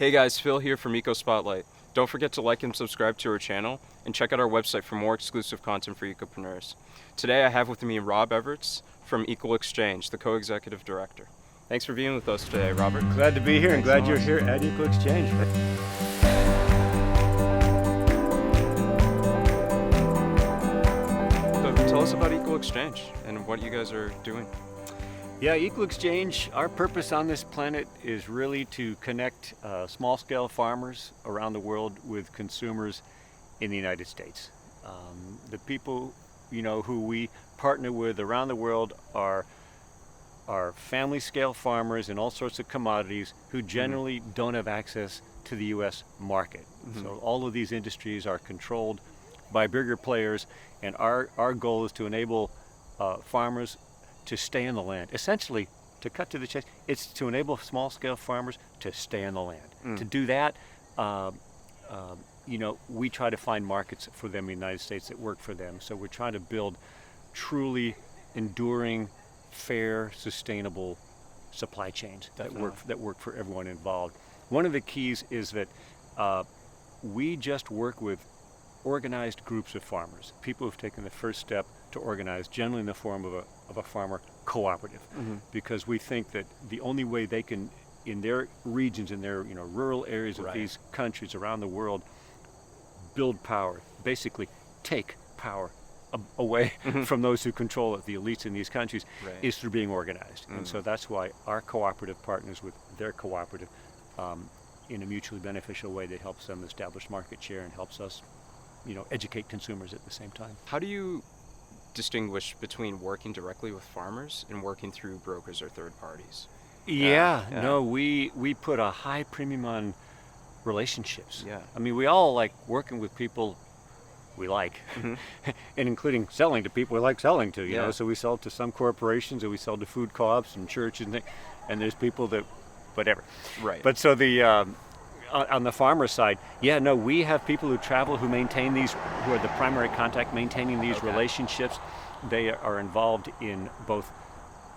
Hey guys, Phil here from EcoSpotlight. Don't forget to like and subscribe to our channel, and check out our website for more exclusive content for ecopreneurs. Today I have with me Rob Everts from Equal Exchange, the co-executive director. Thanks for being with us today, Robert. Glad to be here and glad you're here at Equal Exchange. So tell us about Equal Exchange and what you guys are doing. Yeah, Equal Exchange, our purpose on this planet is really to connect small-scale farmers around the world with consumers in the United States. The people, who we partner with around the world are family-scale farmers in all sorts of commodities who generally don't have access to the U.S. market. So all of these industries are controlled by bigger players, and our goal is to enable farmers to stay in the land. Essentially, to cut to the chase, it's to enable small-scale farmers to stay in the land. To do that, we try to find markets for them in the United States that work for them. So we're trying to build truly enduring, fair, sustainable supply chains that work for everyone involved. One of the keys is that we just work with organized groups of farmers, people who've taken the first step to organize, generally in the form of a farmer cooperative, because we think that the only way they can, in their regions, in their rural areas of these countries around the world, build power, basically take power away from those who control it, the elites in these countries, is through being organized. And so that's why our cooperative partners with their cooperative in a mutually beneficial way that helps them establish market share and helps us educate consumers at the same time. How do you distinguish between working directly with farmers and working through brokers or third parties? No, we put a high premium on relationships. I mean, we all like working with people we like, and including selling to people we like selling to, you know. So we sell to some corporations, and we sell to food co-ops and churches, and there's people that, whatever. But so the on the farmer side, we have people who travel, who maintain these, who are the primary contact, maintaining these relationships. They are involved in both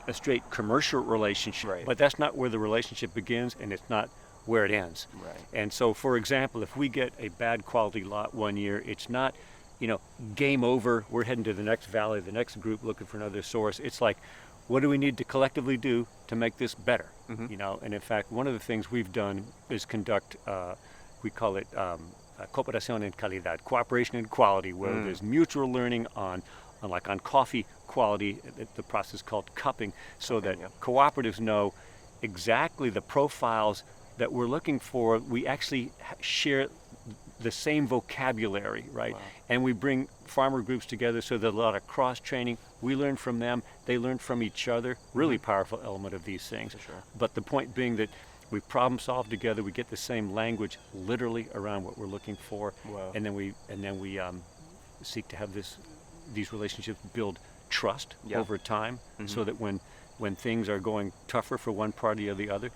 a straight commercial relationship, but that's not where the relationship begins, and it's not where it ends. And so, for example, if we get a bad quality lot one year, it's not, game over, we're heading to the next valley, the next group looking for another source. It's like, what do we need to collectively do to make this better? And in fact, one of the things we've done is conduct, we call it cooperación en calidad, cooperation in quality, where there's mutual learning on coffee quality, the process called cupping, so that cooperatives know exactly the profiles that we're looking for. We actually share the same vocabulary, and we bring farmer groups together, so there's a lot of cross-training. We learn from them, they learn from each other. Really powerful element of these things. But the point being that we problem solve together, we get the same language literally around what we're looking for, and then we seek to have these relationships build trust over time, so that when things are going tougher for one party or the other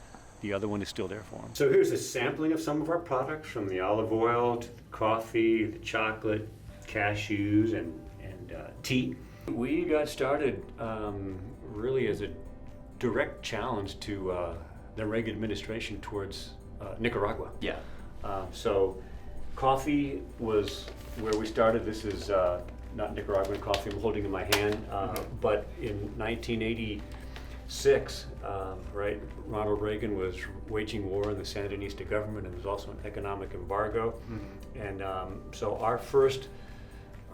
one is still there for them. So here's a sampling of some of our products, from the olive oil to the coffee, the chocolate, cashews, and tea. We got started really as a direct challenge to the Reagan administration towards Nicaragua. So coffee was where we started. This is not Nicaraguan coffee I'm holding in my hand, but in 1986, Ronald Reagan was waging war on the Sandinista government, and there was also an economic embargo. And so our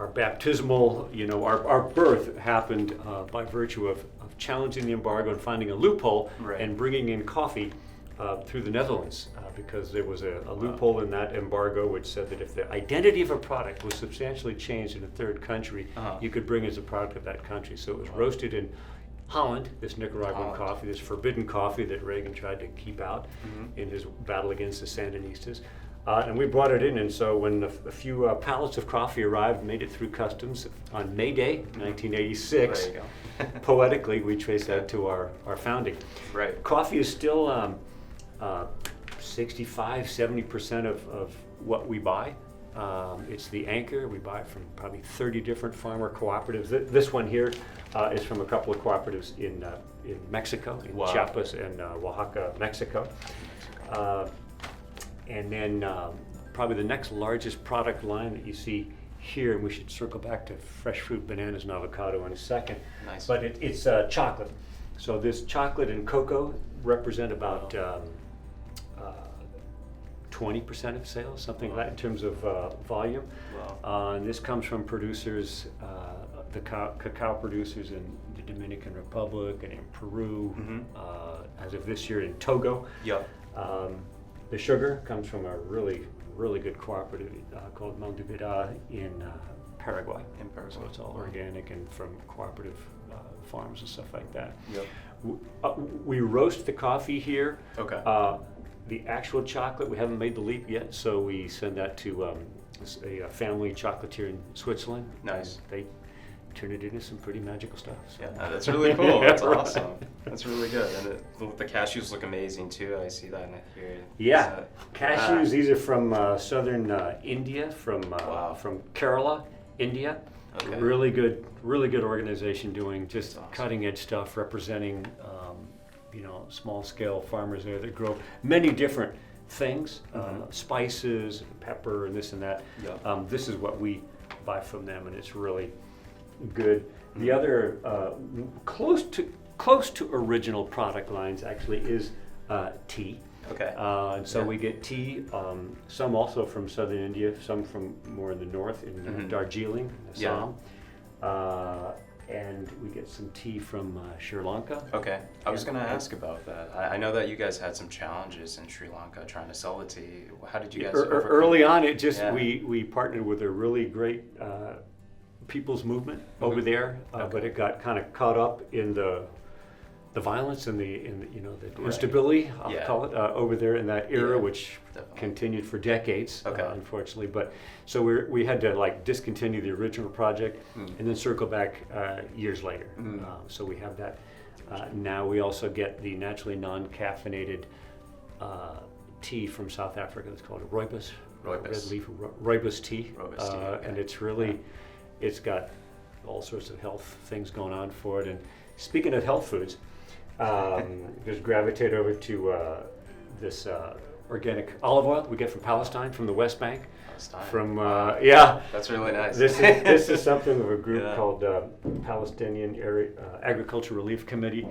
baptismal, our birth happened by virtue of challenging the embargo and finding a loophole and bringing in coffee through the Netherlands, because there was a loophole in that embargo which said that if the identity of a product was substantially changed in a third country, you could bring as a product of that country. So it was roasted in Holland, this Nicaraguan coffee, this forbidden coffee that Reagan tried to keep out in his battle against the Sandinistas. And we brought it in, and so when a few pallets of coffee arrived, made it through customs on May Day, 1986, poetically we trace that to our founding. Coffee is still 65-70% of what we buy. It's the anchor. We buy from probably 30 different farmer cooperatives. This one here is from a couple of cooperatives in Mexico, in Chiapas and Oaxaca, Mexico. And then probably the next largest product line that you see here, and we should circle back to fresh fruit, bananas, and avocado in a second. Nice. But it's chocolate. So this chocolate and cocoa represent about 20% of sales, something like that in terms of volume. Wow. And this comes from producers, the cacao producers in the Dominican Republic and in Peru, as of this year in Togo. Yep. The sugar comes from a really good cooperative called Mandubira in Paraguay. In Paraguay. So it's all organic and from cooperative farms and stuff like that. Yep. We roast the coffee here. Okay. The actual chocolate, we haven't made the leap yet, so we send that to a family chocolatier in Switzerland. Nice. They turn it into some pretty magical stuff. So. Yeah, that's really cool. That's awesome. That's really good. And the cashews look amazing too. I see that in here. Yeah, cashews. These are from southern India, from Kerala, India. Okay. Really good organization doing just cutting edge stuff, representing small scale farmers there that grow many different things, spices, pepper, and this and that. Yep. This is what we buy from them, and it's really good. The other close to original product lines actually is tea. Okay. And so we get tea, some also from southern India, some from more in the north in Darjeeling, Assam. And we get some tea from Sri Lanka. Okay. I was going to ask about that. I know that you guys had some challenges in Sri Lanka trying to sell the tea. How did you guys overcome early on, it just we partnered with a really great people's movement over there, but it got kind of caught up in the violence and the instability, I'll call it, over there in that era, which continued for decades, unfortunately. But so we had to discontinue the original project and then circle back years later. So we have that. Now we also get the naturally non-caffeinated tea from South Africa. It's called a rooibos. Red leaf rooibos tea. And it's really, it's got all sorts of health things going on for it. And speaking of health foods, just gravitate over to this organic olive oil we get from Palestine, from the West Bank. From that's really nice. This is something of a group called Palestinian Agriculture Relief Committee,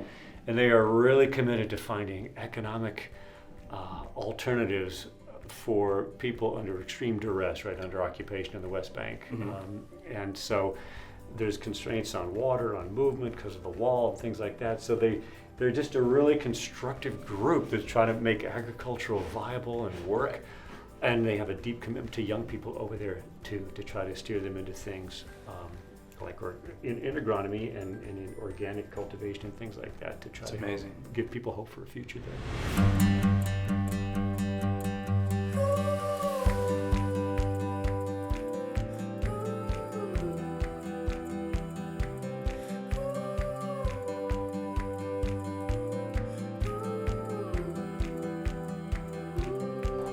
and they are really committed to finding economic alternatives for people under extreme duress, right under occupation in the West Bank, and so there's constraints on water, on movement because of the wall and things like that. So they're just a really constructive group that's trying to make agricultural viable and work. And they have a deep commitment to young people over there to try to steer them into things like in agronomy and in organic cultivation and things like that to try to give people hope for a future there.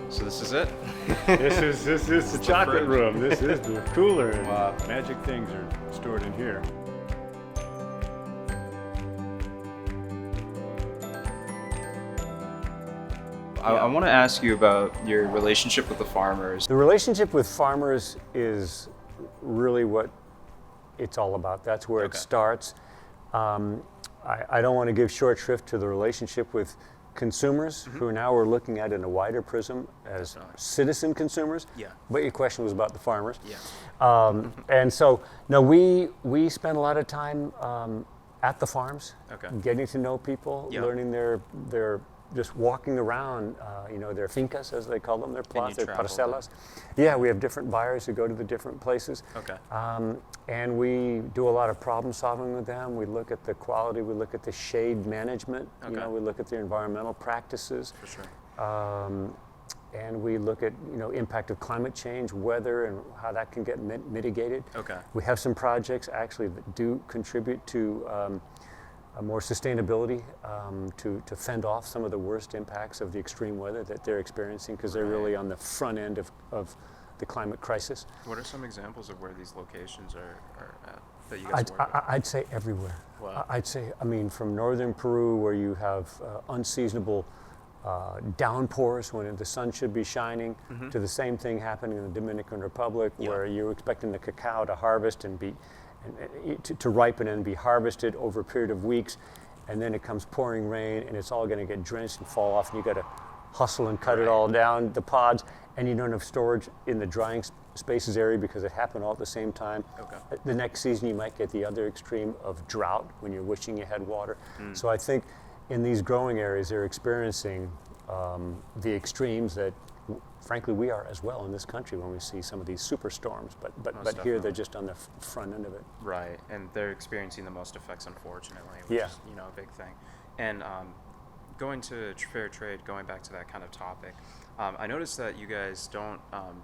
So this is it? This is the chocolate room. This is the cooler. Wow. Magic things are stored in here. I want to ask you about your relationship with the farmers. The relationship with farmers is really what it's all about. That's where it starts. I don't want to give short shrift to the relationship with consumers, who now we're looking at in a wider prism as citizen consumers. But your question was about the farmers. And so, no, we spend a lot of time at the farms, getting to know people, learning their just walking around, their fincas, as they call them, their plots, their parcelas. Yeah, we have different buyers who go to the different places. And we do a lot of problem solving with them. We look at the quality, we look at the shade management, we look at the environmental practices. For sure. And we look at, impact of climate change, weather, and how that can get mitigated. We have some projects actually that do contribute to more sustainability, to fend off some of the worst impacts of the extreme weather that they're experiencing, because they're really on the front end of the climate crisis. What are some examples of where these locations are at that you guys work with? I'd say everywhere. Wow. I'd say, from northern Peru, where you have unseasonable downpours when the sun should be shining, to the same thing happening in the Dominican Republic, where you're expecting the cacao to harvest and to ripen and be harvested over a period of weeks, and then it comes pouring rain and it's all going to get drenched and fall off, and you got to hustle and cut it all down, the pods, and you don't have storage in the drying spaces area because it happened all at the same time. The next season you might get the other extreme of drought when you're wishing you had water. So I think in these growing areas they're experiencing the extremes that frankly we are as well in this country when we see some of these superstorms, but here they're just on the front end of it. Right, and they're experiencing the most effects, unfortunately, which is, you know, a big thing. And going to fair trade, going back to that kind of topic, I noticed that you guys don't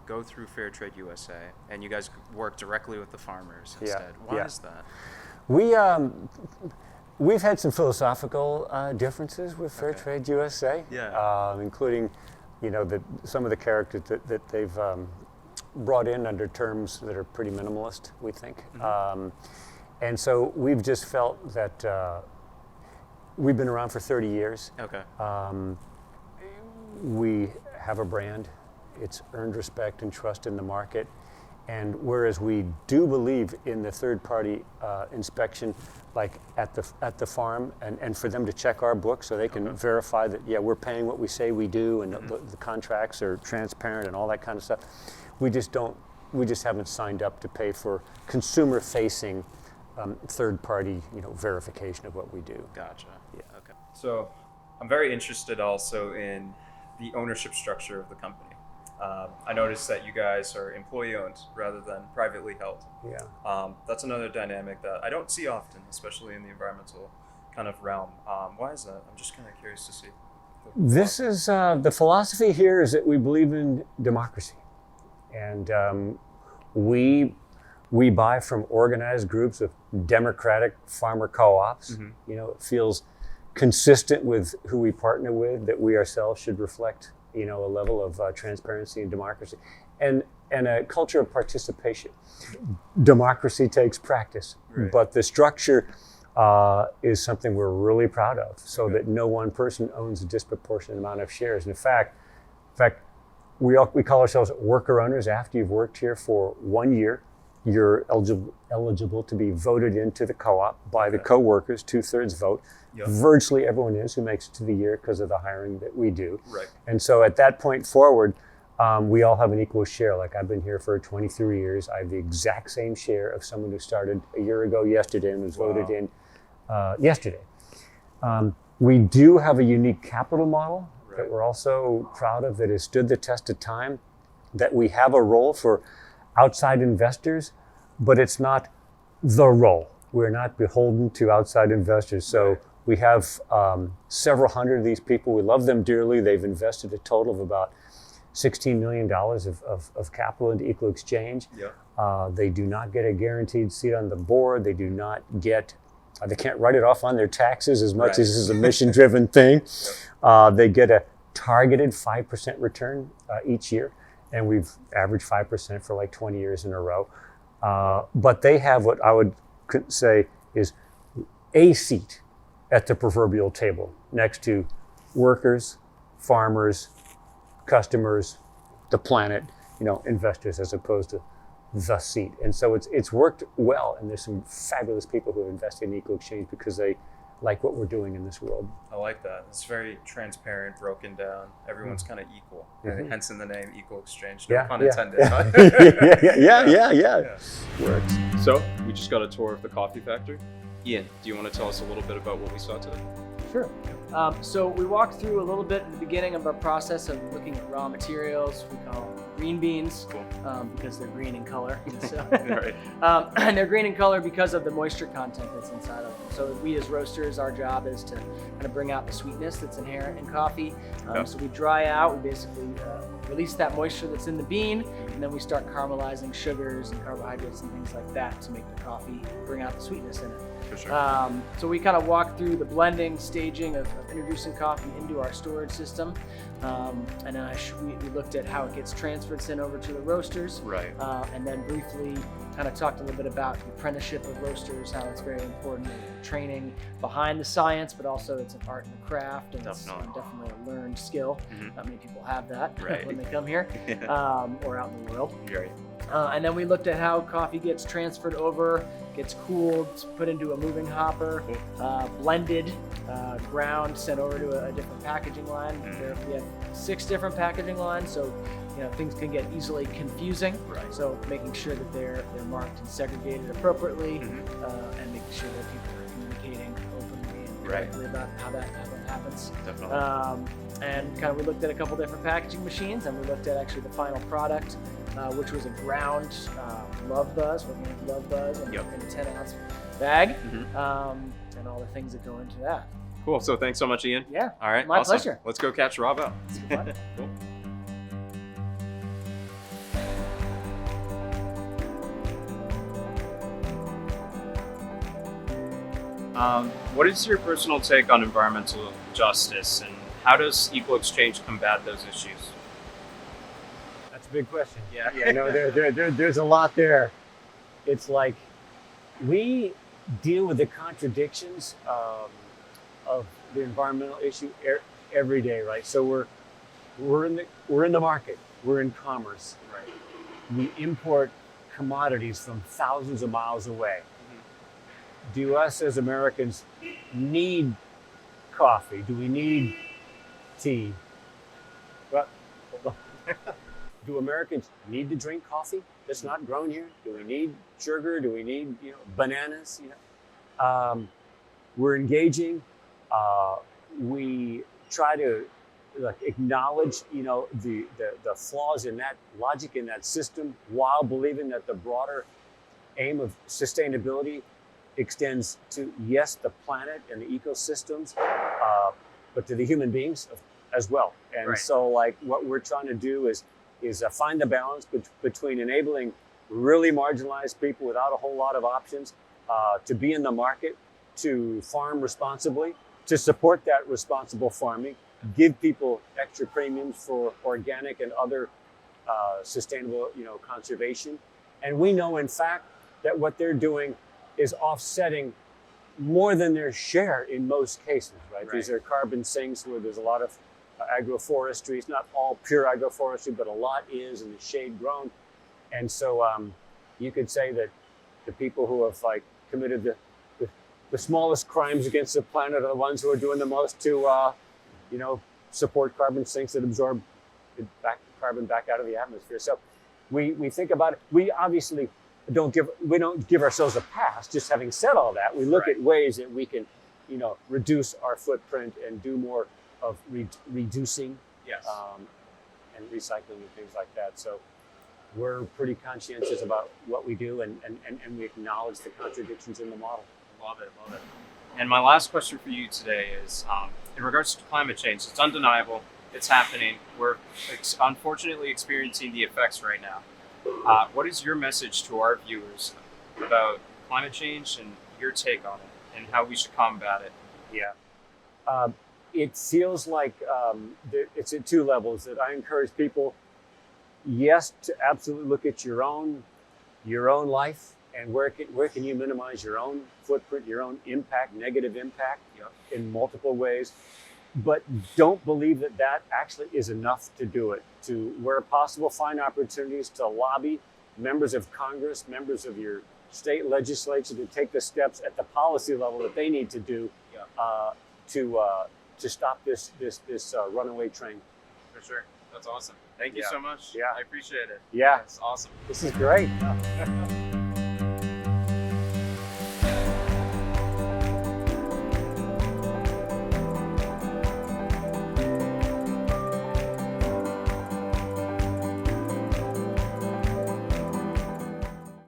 go through Fair Trade USA, and you guys work directly with the farmers instead. Why is that? We've had some philosophical differences with Fair Trade USA, including, you know, some of the characters that they've brought in under terms that are pretty minimalist, we think. And so we've just felt that we've been around for 30 years. We have a brand. It's earned respect and trust in the market. And whereas we do believe in the third-party inspection, like at the farm, and for them to check our book so they can verify that, yeah, we're paying what we say we do, and the contracts are transparent and all that kind of stuff, we just haven't signed up to pay for consumer-facing third-party, you know, verification of what we do. Gotcha. Yeah. Okay. So I'm very interested also in the ownership structure of the company. I noticed that you guys are employee-owned rather than privately held. That's another dynamic that I don't see often, especially in the environmental kind of realm. Why is that? I'm just kind of curious to see. This is the philosophy here is that we believe in democracy, and we buy from organized groups of democratic farmer co-ops. You know, it feels consistent with who we partner with, that we ourselves should reflect, you know, a level of transparency and democracy, and a culture of participation. Democracy takes practice, but the structure is something we're really proud of, so that no one person owns a disproportionate amount of shares. And in fact, we call ourselves worker owners. After you've worked here for 1 year, you're eligible to be voted into the co-op by the co-workers, 2/3 vote. Virtually everyone is who makes it to the year because of the hiring that we do. And so at that point forward, we all have an equal share. Like, I've been here for 23 years. I have the exact same share of someone who started a year ago yesterday and was voted in yesterday. We do have a unique capital model that we're also proud of, that has stood the test of time, that we have a role for outside investors, but it's not the role. We're not beholden to outside investors. So we have several hundred of these people. We love them dearly. They've invested a total of about $16 million of capital into EcoExchange. They do not get a guaranteed seat on the board. They do not get, they can't write it off on their taxes as much as this is a mission-driven thing. They get a targeted 5% return each year, and we've averaged 5% for like 20 years in a row. But they have what I would say is a seat at the proverbial table next to workers, farmers, customers, the planet, you know, investors, as opposed to the seat. And so it's worked well, and there's some fabulous people who have invested in EcoExchange because they like what we're doing in this world. I like that. It's very transparent, broken down. Everyone's kind of equal. Hence in the name EcoExchange. No pun intended. Yeah. Works. So we just got a tour of the coffee factory. Ian, do you want to tell us a little bit about what we saw today? Sure. So we walked through a little bit at the beginning of our process of looking at raw materials. We call them green beans because they're green in color. So, and they're green in color because of the moisture content that's inside of them. So we as roasters, our job is to kind of bring out the sweetness that's inherent in coffee. So we dry out, we basically release that moisture that's in the bean, and then we start caramelizing sugars and carbohydrates and things like that to make the coffee bring out the sweetness in it. For sure. So we kind of walk through the blending, staging of introducing coffee into our storage system. And then we looked at how it gets transferred, sent over to the roasters. Right. And then briefly kind of talked a little bit about the apprenticeship of roasters, how it's very important in training behind the science, but also it's an art and a craft, and Definitely. it's definitely a learned skill. Mm-hmm. Not many people have that Right. when they come here or out in the world. Right. And then we looked at how coffee gets transferred over, gets cooled, put into a moving hopper, blended, ground, sent over to a different packaging line. We have 6 different packaging lines, so things can get easily confusing. Right. So making sure that they're marked and segregated appropriately, and making sure that people are communicating openly and correctly about how that happens. Definitely. And kind of we looked at a couple different packaging machines, and we looked at actually the final product, which was a ground Love Buzz, organic Love Buzz, in a 10-ounce bag, and all the things that go into that. Cool. So thanks so much, Ian. Yeah. All right. My awesome. pleasure. Let's go catch Rob out. Cool. What is your personal take on environmental justice, and how does EcoExchange combat those issues? That's a big question. Yeah. No, there's a lot there. It's like we deal with the contradictions of the environmental issue every day, right? So we're in the market. We're in commerce. Right. We import commodities from thousands of miles away. Do us as Americans need coffee? Do we need tea? Well, do Americans need to drink coffee that's not grown here? Do we need sugar? Do we need bananas? We're engaging. We try to acknowledge the flaws in that logic, in that system, while believing that the broader aim of sustainability extends to, yes, the planet and the ecosystems, but to the human beings as well. And so what we're trying to do is find the balance between enabling really marginalized people without a whole lot of options to be in the market, to farm responsibly, to support that responsible farming, give people extra premiums for organic and other sustainable conservation. And we know, in fact, that what they're doing is offsetting more than their share in most cases, right? These are carbon sinks where there's a lot of agroforestry. It's not all pure agroforestry, but a lot is in the shade grown. And so you could say that the people who have committed the smallest crimes against the planet are the ones who are doing the most to support carbon sinks that absorb carbon back out of the atmosphere. So we think about it. We obviously don't give ourselves a pass. Just having said all that, we look at ways that we can, reduce our footprint and do more of reducing, and recycling and things like that. So we're pretty conscientious about what we do, and we acknowledge the contradictions in the model. Love it. And my last question for you today is, in regards to climate change, it's undeniable, it's happening. We're unfortunately experiencing the effects right now. What is your message to our viewers about climate change and your take on it and how we should combat it? Yeah. It feels like it's at 2 levels that I encourage people, yes, to absolutely look at your own life and where can you minimize your own footprint, your own impact, negative impact in multiple ways. But don't believe that actually is enough to do it. To, where possible, find opportunities to lobby members of Congress, members of your state legislature to take the steps at the policy level that they need to do to stop this runaway train. For sure. That's awesome. Thank you so much. Yeah. I appreciate it. Yeah. That's awesome. This is great.